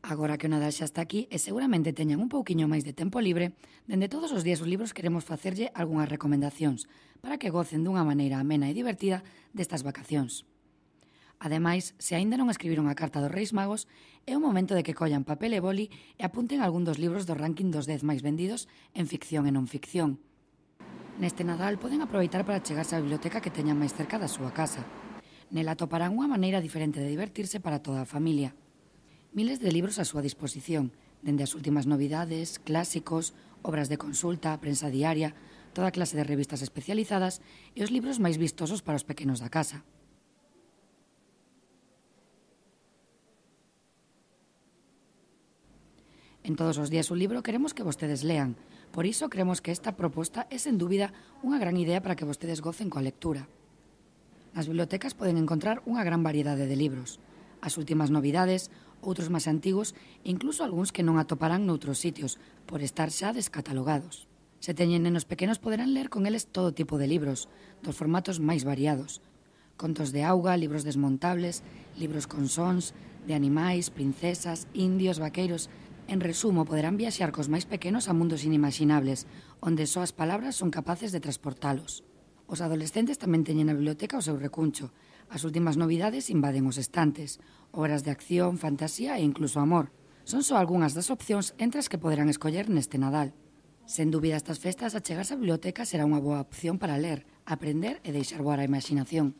Agora que o Nadal xa está aquí e seguramente teñan un pouquiño máis de tempo libre, dende todos os días os libros queremos facerlle algunhas recomendacións para que gocen dunha maneira amena e divertida destas vacacións. Ademais, se aínda non escribiron a carta dos Reis Magos, é o momento de que collan papel e boli e apunten algún dos libros do ranking dos 10 máis vendidos en ficción e non ficción. Neste Nadal poden aproveitar para chegarse á biblioteca que teñan máis cerca da súa casa. Nela atoparán unha maneira diferente de divertirse para toda a familia. Miles de libros a súa disposición, dende as últimas novidades, clásicos, obras de consulta, prensa diaria, toda clase de revistas especializadas e os libros máis vistosos para os pequenos da casa. En todos os días un libro queremos que vostedes lean, por iso creemos que esta proposta é sen dúbida unha gran idea para que vostedes gocen coa lectura. Nas bibliotecas poden encontrar unha gran variedade de libros, as últimas novidades, outros máis antigos e incluso algúns que non atoparán noutros sitios, por estar xa descatalogados. Se teñen nenos pequenos poderán ler con eles todo tipo de libros, dos formatos máis variados. Contos de auga, libros desmontables, libros con sons, de animais, princesas, indios, vaqueiros. En resumo, poderán viaxar cos máis pequenos a mundos inimaginables, onde só as palabras son capaces de transportalos. Os adolescentes tamén teñen na biblioteca o seu recuncho. As últimas novidades invaden os estantes, obras de acción, fantasía e incluso amor. Son só algunhas das opcións entre as que poderán escoller neste Nadal. Sen dúbida, estas festas, achegarse á biblioteca será unha boa opción para ler, aprender e deixar voar a imaginación.